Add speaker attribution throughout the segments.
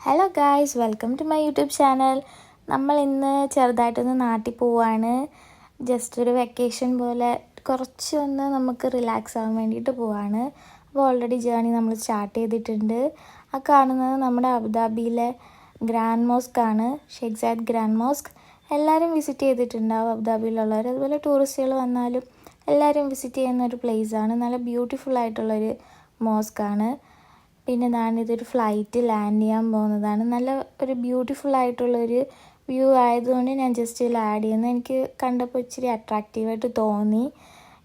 Speaker 1: Hello guys, welcome to my YouTube channel. നമ്മൾ ഇന്ന് ചെറുതായിട്ടൊന്ന് നാട്ടിൽ പോവാണ്. ജസ്റ്റ് ഒരു വെക്കേഷൻ പോലെ കുറച്ചൊന്ന് നമുക്ക് റിലാക്സ് ആവാൻ വേണ്ടിയിട്ട് പോവാണ്. അപ്പോൾ ഓൾറെഡി ജേർണി നമ്മൾ സ്റ്റാർട്ട് ചെയ്തിട്ടുണ്ട്. ആ കാണുന്നത് നമ്മുടെ അബുദാബിയിലെ ഗ്രാൻഡ് മോസ്ക് ആണ്, ഷെയ്ഖ് സായിദ് ഗ്രാൻഡ് മോസ്ക്. എല്ലാവരും വിസിറ്റ് ചെയ്തിട്ടുണ്ടാവും അബുദാബിയിലുള്ളവർ. അതുപോലെ ടൂറിസ്റ്റുകൾ വന്നാലും എല്ലാവരും വിസിറ്റ് ചെയ്യുന്ന ഒരു പ്ലേസാണ്. നല്ല ബ്യൂട്ടിഫുൾ ആയിട്ടുള്ളൊരു മോസ്കാണ്. പിന്നെ ഇതൊരു ഫ്ലൈറ്റ് ലാൻഡ് ചെയ്യാൻ പോകുന്നതാണ്. നല്ല ഒരു ബ്യൂട്ടിഫുൾ ആയിട്ടുള്ളൊരു വ്യൂ ആയതുകൊണ്ട് ഞാൻ ജസ്റ്റ് ഇതിൽ ആഡ് ചെയ്യുന്നു. എനിക്ക് കണ്ടപ്പോൾ ഇച്ചിരി അട്രാക്റ്റീവായിട്ട് തോന്നി.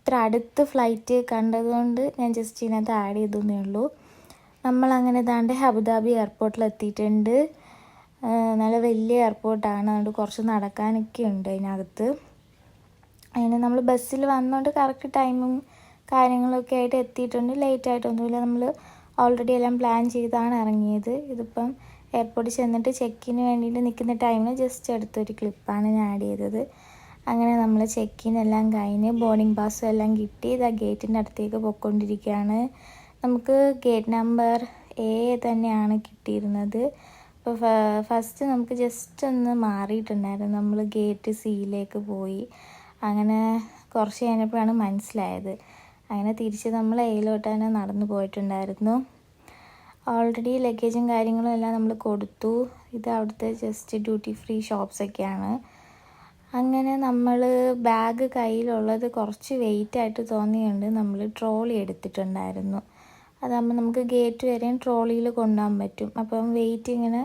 Speaker 1: ഇത്ര അടുത്ത് ഫ്ലൈറ്റ് കണ്ടതുകൊണ്ട് ഞാൻ ജസ്റ്റ് ഇതിനകത്ത് ആഡ് ചെയ്തേ ഉള്ളൂ. നമ്മളങ്ങനെ അബുദാബി എയർപോർട്ടിൽ എത്തിയിട്ടുണ്ട്. നല്ല വലിയ എയർപോർട്ടാണ്, അതുകൊണ്ട് കുറച്ച് നടക്കാനൊക്കെ ഉണ്ട് അതിനകത്ത്. അതിന് നമ്മൾ ബസ്സിൽ വന്നുകൊണ്ട് കറക്റ്റ് ടൈമും കാര്യങ്ങളൊക്കെ ആയിട്ട് എത്തിയിട്ടുണ്ട്. ലേറ്റായിട്ടൊന്നുമില്ല. നമ്മൾ ഓൾറെഡി എല്ലാം പ്ലാൻ ചെയ്താണ് ഇറങ്ങിയത്. ഇതിപ്പം എയർപോർട്ടിൽ ചെന്നിട്ട് ചെക്കിന് വേണ്ടിയിട്ട് നിൽക്കുന്ന ടൈമിൽ ജസ്റ്റ് എടുത്തൊരു ക്ലിപ്പാണ് ഞാൻ ആഡ് ചെയ്തത്. അങ്ങനെ നമ്മൾ ചെക്കിനെല്ലാം കഴിഞ്ഞ് ബോർഡിംഗ് പാസ്സും എല്ലാം കിട്ടി. ഇതാ ഗേറ്റിൻ്റെ അടുത്തേക്ക് പോയിക്കൊണ്ടിരിക്കുകയാണ്. നമുക്ക് ഗേറ്റ് നമ്പർ A തന്നെയാണ് കിട്ടിയിരുന്നത്. അപ്പോൾ ഫസ്റ്റ് നമുക്ക് ജസ്റ്റ് ഒന്ന് മാറിയിട്ടുണ്ടായിരുന്നു. നമ്മൾ ഗേറ്റ് Cയിലേക്ക് പോയി. അങ്ങനെ കുറച്ച് കഴിഞ്ഞപ്പോഴാണ് മനസ്സിലായത്. അങ്ങനെ തിരിച്ച് നമ്മൾ Aയിലോട്ട് തന്നെ നടന്നു പോയിട്ടുണ്ടായിരുന്നു. ഓൾറെഡി ലഗേജും കാര്യങ്ങളും എല്ലാം നമ്മൾ കൊടുത്തു. ഇത് അവിടുത്തെ ജസ്റ്റ് ഡ്യൂട്ടി ഫ്രീ ഷോപ്സൊക്കെയാണ്. അങ്ങനെ നമ്മൾ ബാഗ് കയ്യിലുള്ളത് കുറച്ച് വെയിറ്റായിട്ട് തോന്നിയുണ്ട്. നമ്മൾ ട്രോളി എടുത്തിട്ടുണ്ടായിരുന്നു. അതാകുമ്പോൾ നമുക്ക് ഗേറ്റ് വരെയും ട്രോളിയിൽ കൊണ്ടുപോകാൻ പറ്റും. അപ്പം വെയിറ്റ് ഇങ്ങനെ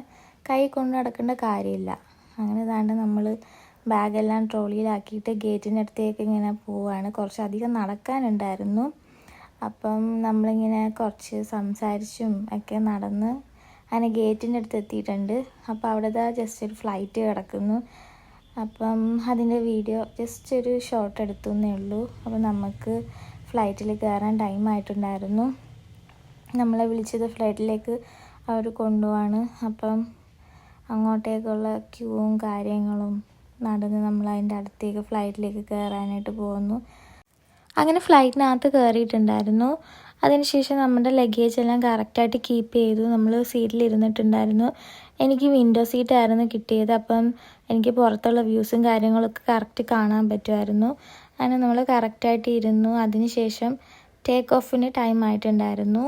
Speaker 1: കൈ കൊണ്ട് നടക്കേണ്ട കാര്യമില്ല. അങ്ങനെ നമ്മൾ ബാഗെല്ലാം ട്രോളിയിലാക്കിയിട്ട് ഗേറ്റിൻ്റെ അടുത്തേക്ക് ഇങ്ങനെ പോവുകയാണ്. കുറച്ചധികം നടക്കാനുണ്ടായിരുന്നു. അപ്പം നമ്മളിങ്ങനെ കുറച്ച് സംസാരിച്ചും ഒക്കെ നടന്ന് അങ്ങനെ ഗേറ്റിൻ്റെ അടുത്ത് എത്തിയിട്ടുണ്ട്. അപ്പോൾ അവിടെ ജസ്റ്റ് ഒരു ഫ്ലൈറ്റ് കിടക്കുന്നു. അപ്പം അതിൻ്റെ വീഡിയോ ജസ്റ്റ് ഒരു ഷോട്ട് എടുത്തേ ഉള്ളൂ. അപ്പോൾ നമുക്ക് ഫ്ലൈറ്റിൽ കയറാൻ ടൈം ആയിട്ടുണ്ടായിരുന്നു. നമ്മളെ വിളിച്ചത് ഫ്ലൈറ്റിലേക്ക് അവർ കൊണ്ടുപോവാണ്. അപ്പം അങ്ങോട്ടേക്കുള്ള ക്യൂവും കാര്യങ്ങളും നടന്ന് നമ്മൾ അതിൻ്റെ അടുത്തേക്ക് ഫ്ലൈറ്റിലേക്ക് കയറാനായിട്ട് പോകുന്നു. അങ്ങനെ ഫ്ലൈറ്റിനകത്ത് കയറിയിട്ടുണ്ടായിരുന്നു. അതിനുശേഷം നമ്മുടെ ലഗേജ് എല്ലാം കറക്റ്റായിട്ട് കീപ്പ് ചെയ്തു. നമ്മൾ സീറ്റിലിരുന്നിട്ടുണ്ടായിരുന്നു. എനിക്ക് വിൻഡോ സീറ്റായിരുന്നു കിട്ടിയത്. അപ്പം എനിക്ക് പുറത്തുള്ള വ്യൂസും കാര്യങ്ങളൊക്കെ കറക്റ്റ് കാണാൻ പറ്റുമായിരുന്നു. അങ്ങനെ നമ്മൾ കറക്റ്റായിട്ട് ഇരുന്നു. അതിനുശേഷം ടേക്ക് ഓഫിന് ടൈം ആയിട്ടുണ്ടായിരുന്നു.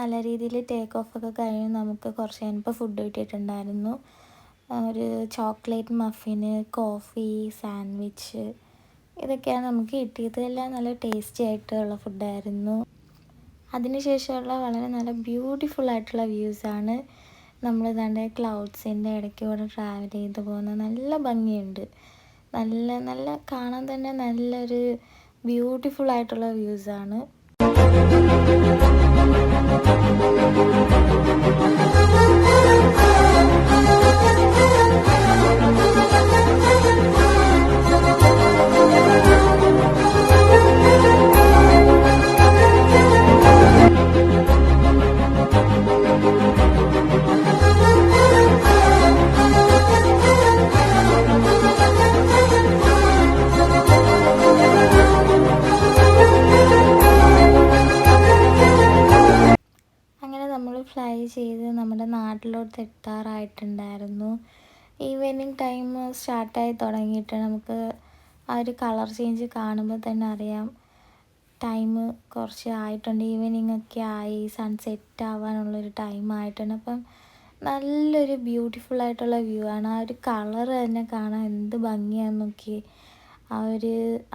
Speaker 1: നല്ല രീതിയിൽ ടേക്ക് ഓഫൊക്കെ കഴിഞ്ഞ് നമുക്ക് കുറച്ച് കഴിഞ്ഞപ്പോൾ ഫുഡ് കിട്ടിയിട്ടുണ്ടായിരുന്നു. ഒരു ചോക്ലേറ്റ് മഫിന്, കോഫി, സാൻഡ്വിച്ച്, ഇതൊക്കെയാണ് നമുക്ക് കിട്ടിയത്. എല്ലാം നല്ല ടേസ്റ്റി ആയിട്ടുള്ള ഫുഡായിരുന്നു. അതിനുശേഷമുള്ള വളരെ നല്ല ബ്യൂട്ടിഫുൾ ആയിട്ടുള്ള വ്യൂസാണ്. നമ്മൾ ഇതാണ്ട് ക്ലൗഡ്സിൻ്റെ ഇടയ്ക്കൂടെ ട്രാവൽ ചെയ്ത് പോകുന്ന നല്ല ഭംഗിയുണ്ട്. നല്ല നല്ല കാണാൻ തന്നെ നല്ലൊരു ബ്യൂട്ടിഫുൾ ആയിട്ടുള്ള വ്യൂസാണ്. ഫ്ലൈ ചെയ്ത് നമ്മുടെ നാട്ടിലോട്ട് എത്താറായിട്ടുണ്ടായിരുന്നു. ഈവനിങ് ടൈം സ്റ്റാർട്ടായി തുടങ്ങിയിട്ട് നമുക്ക് ആ ഒരു കളർ ചേഞ്ച് കാണുമ്പോൾ തന്നെ അറിയാം ടൈം കുറച്ച് ആയിട്ടുണ്ട്. ഈവനിങ് ഒക്കെ ആയി, സൺസെറ്റ് ആവാനുള്ളൊരു ടൈം ആയിട്ടുണ്ട്. അപ്പം നല്ലൊരു ബ്യൂട്ടിഫുൾ ആയിട്ടുള്ള വ്യൂ ആണ്. ആ ഒരു കളർ തന്നെ കാണാൻ എന്ത് ഭംഗിയാണെന്ന് നോക്കി.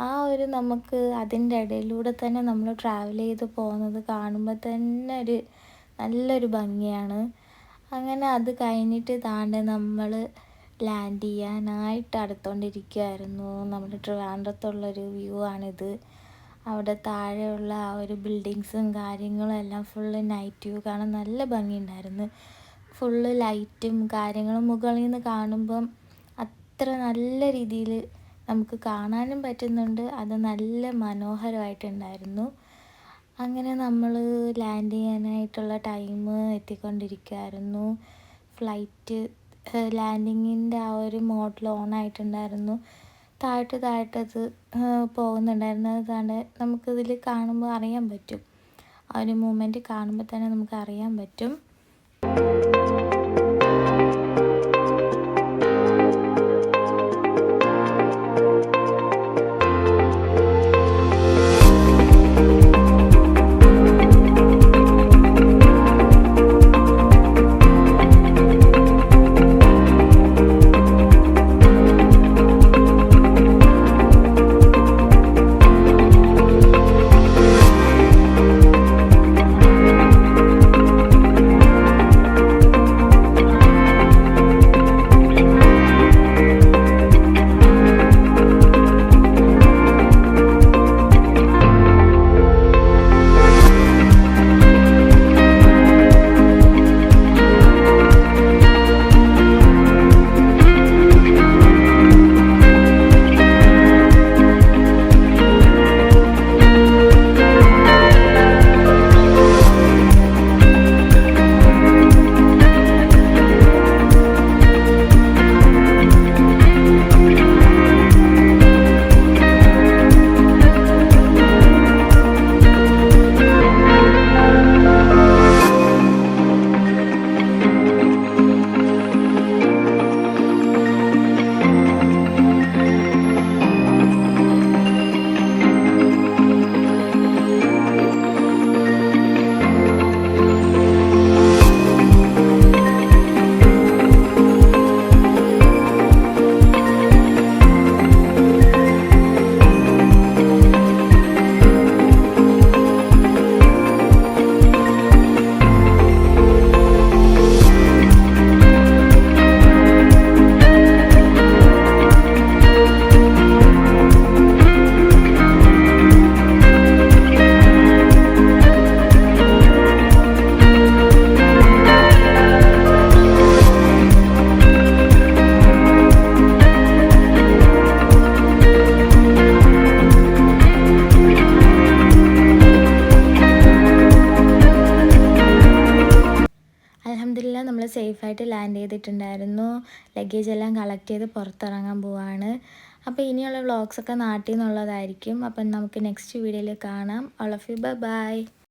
Speaker 1: ആ ഒരു നമുക്ക് അതിൻ്റെ ഇടയിലൂടെ തന്നെ നമ്മൾ ട്രാവൽ ചെയ്ത് പോകുന്നത് കാണുമ്പോൾ തന്നെ നല്ലൊരു ഭംഗിയാണ്. അങ്ങനെ അത് കഴിഞ്ഞിട്ട് താണ്ടെ നമ്മൾ ലാൻഡ് ചെയ്യാനായിട്ട് അടുത്തുകൊണ്ടിരിക്കുകയായിരുന്നു. നമ്മുടെ ട്രിവാൻഡ്രത്തുള്ളൊരു വ്യൂ ആണിത്. അവിടെ താഴെയുള്ള ആ ഒരു ബിൽഡിങ്സും കാര്യങ്ങളും എല്ലാം ഫുള്ള് നൈറ്റ് വ്യൂ കാണാൻ നല്ല ഭംഗിയുണ്ടായിരുന്നു. ഫുള്ള് ലൈറ്റും കാര്യങ്ങളും മുകളിൽ നിന്ന് കാണുമ്പം അത്ര നല്ല രീതിയിൽ നമുക്ക് കാണാനും പറ്റുന്നുണ്ട്. അത് നല്ല മനോഹരമായിട്ടുണ്ടായിരുന്നു. അങ്ങനെ നമ്മൾ ലാൻഡ് ചെയ്യാനായിട്ടുള്ള ടൈം എത്തിക്കൊണ്ടിരിക്കുകയായിരുന്നു. ഫ്ലൈറ്റ് ലാൻഡിങ്ങിൻ്റെ ആ ഒരു മോഡ് ഓൺ ആയിട്ടുണ്ടായിരുന്നു. താഴോട്ടത് പോകുന്നുണ്ടായിരുന്നു. അതാണ് നമുക്കിതിൽ കാണുമ്പോൾ അറിയാൻ പറ്റും. ആ ഒരു മൂമെൻറ്റ് കാണുമ്പോൾ തന്നെ നമുക്ക് അറിയാൻ പറ്റും. അൽഹംദുലില്ലാ നമ്മൾ സേഫായിട്ട് ലാൻഡ് ചെയ്തിട്ടുണ്ടായിരുന്നു. ലഗേജ് എല്ലാം കളക്ട് ചെയ്ത് പുറത്തിറങ്ങാൻ പോവാണ്. അപ്പോൾ ഇനിയുള്ള വ്ളോഗ്സൊക്കെ നാട്ടിൽ നിന്നുള്ളതായിരിക്കും. അപ്പം നമുക്ക് നെക്സ്റ്റ് വീഡിയോയിൽ കാണാം. All of you by.